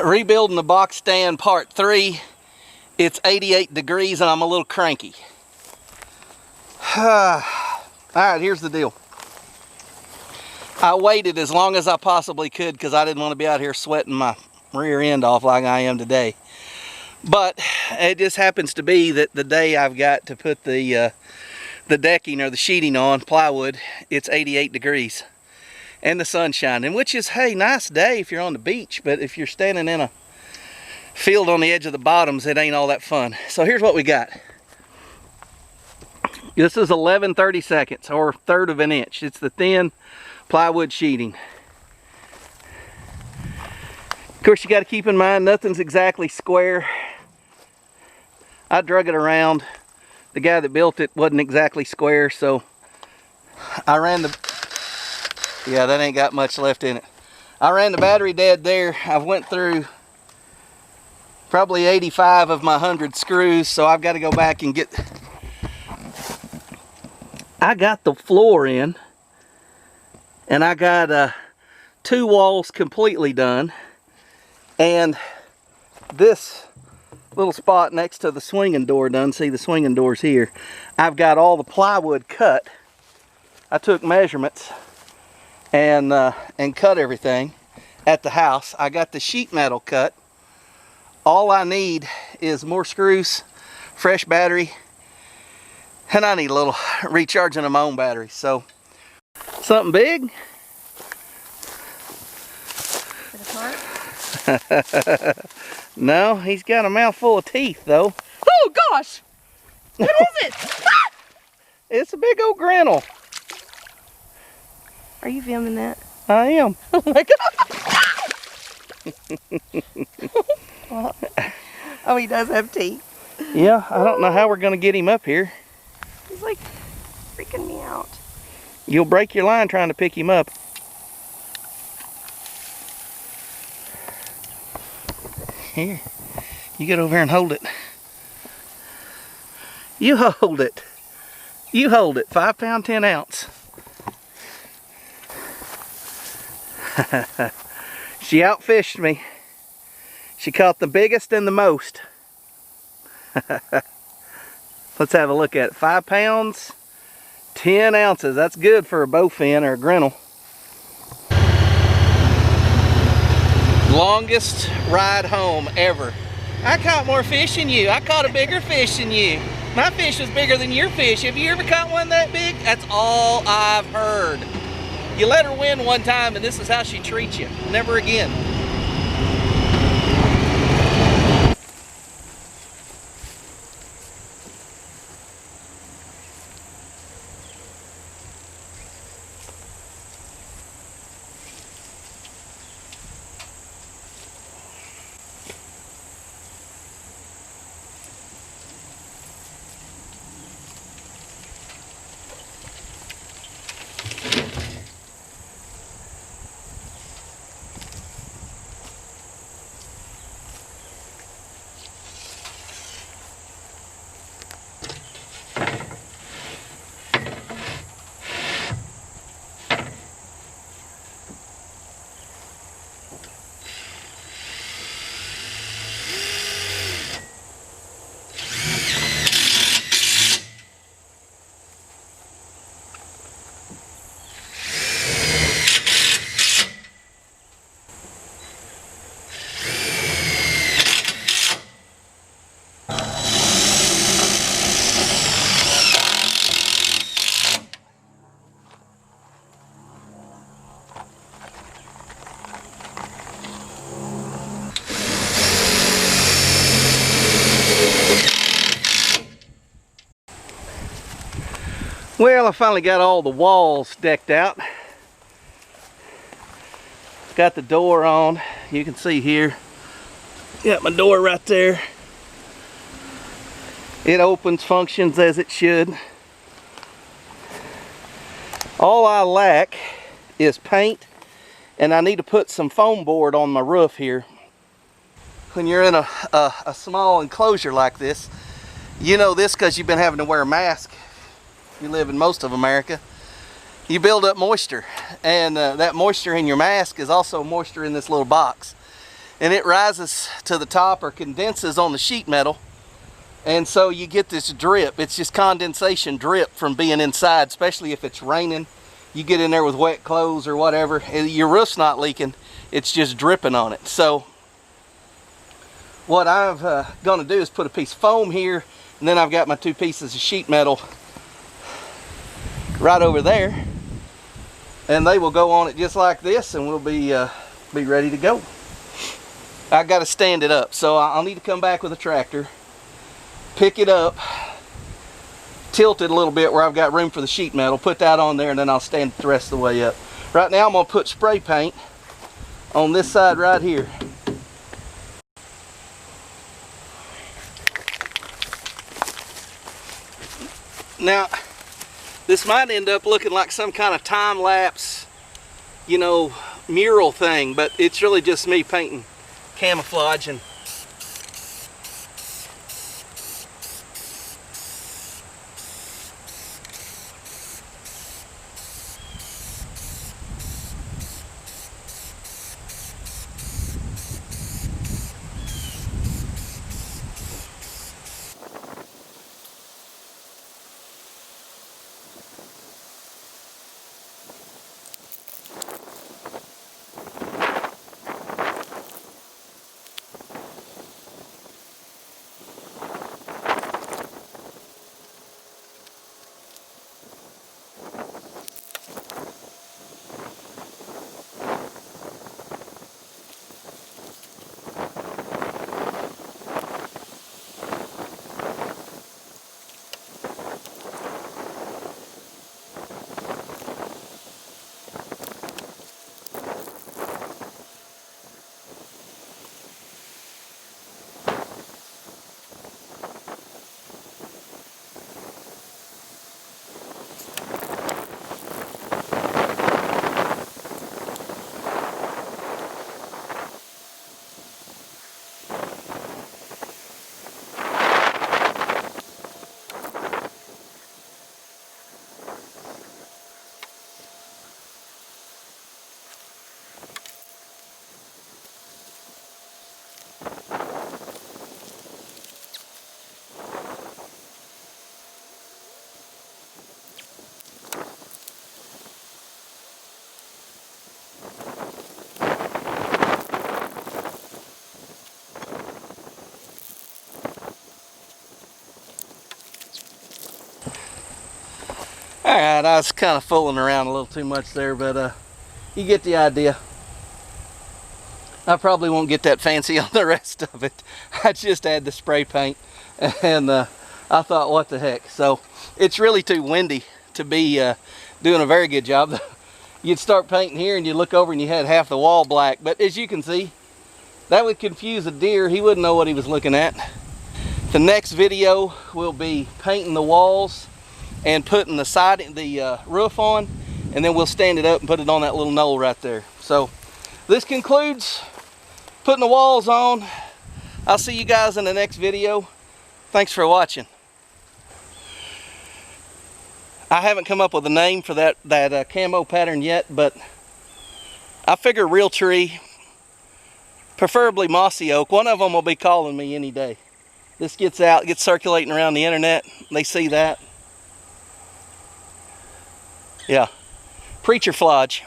Rebuilding the box stand part 3. It's 88 degrees and I'm a little cranky. Alright, here's the deal. I waited as long as I possibly could because I didn't want to be out here sweating my rear end off like I am today. But it just happens to be that the day I've got to put the decking or the sheeting on, plywood, it's 88 degrees. And the sun's shining, which is, hey, nice day if you're on the beach, but if you're standing in a field on the edge of the bottoms, it ain't all that fun. So here's what we got. This is 11/32, or 1/3 of an inch. It's the thin plywood sheeting. Of course, you got to keep in mind nothing's exactly square. I drug it around. The guy that built it wasn't exactly square, so I ran the... Yeah, that ain't got much left in it. I ran the battery dead there. I've went through probably 85 of my 100 screws, so I've got to go back and get... I got the floor in, and I got 2 walls completely done, and this little spot next to the swinging door done. See, the swinging door's here. I've got all the plywood cut. I took measurements and cut everything at the house. I got the sheet metal cut. All I need is more screws, fresh battery, and I need a little recharging of my own battery. So, something big? No, he's got a mouthful of teeth though. Oh gosh! What is it? It's a big old grinnell. Are you filming that? I am. Oh my god! Well, oh, he does have teeth. Yeah, I don't know how we're going to get him up here. He's like freaking me out. You'll break your line trying to pick him up. Here, you get over here and hold it. You hold it. You hold it. 5 pound, 10 ounce. She outfished me. She caught the biggest and the most. Let's have a look at it. 5 pounds, 10 ounces. That's good for a bowfin or a grinnell. Longest ride home ever. I caught more fish than you. I caught a bigger fish than you. My fish was bigger than your fish. Have you ever caught one that big? That's all I've heard. You let her win one time and this is how she treats you. Never again. Well, I finally got all the walls decked out. Got the door on. You can see here. Got my door right there. It opens, functions as it should. All I lack is paint, and I need to put some foam board on my roof here. When you're in a small enclosure like this, you know this because you've been having to wear a mask. You live in most of America. You build up moisture, and that moisture in your mask is also moisture in this little box. and it rises to the top or condenses on the sheet metal. And so you get this drip. It's just condensation drip from being inside, especially if it's raining. You get in there with wet clothes or whatever, and your roof's not leaking, it's just dripping on it. So what I'm gonna do is put a piece of foam here, and then I've got my 2 pieces of sheet metal right over there, and they will go on it just like this, and we'll be ready to go. I got to stand it up, so I'll need to come back with a tractor, pick it up, tilt it a little bit where I've got room for the sheet metal, put that on there, and then I'll stand it the rest of the way up. Right now I'm going to put spray paint on this side right here. Now, this might end up looking like some kind of time-lapse, you know, mural thing, but it's really just me painting camouflage. And alright, I was kind of fooling around a little too much there, but you get the idea. I probably won't get that fancy on the rest of it. I just had the spray paint, and I thought, what the heck. So it's really too windy to be doing a very good job. You'd start painting here and you look over and you had half the wall black, but as you can see, that would confuse a deer. He wouldn't know what he was looking at. The next video will be painting the walls and putting the roof on, and then we'll stand it up and put it on that little knoll right there. So this concludes putting the walls on. I'll see you guys in the next video. Thanks for watching. I haven't come up with a name for that camo pattern yet, but I figure real tree, preferably mossy oak. One of them will be calling me any day. This gets out, gets circulating around the internet. They see that. Yeah, preacher flodge.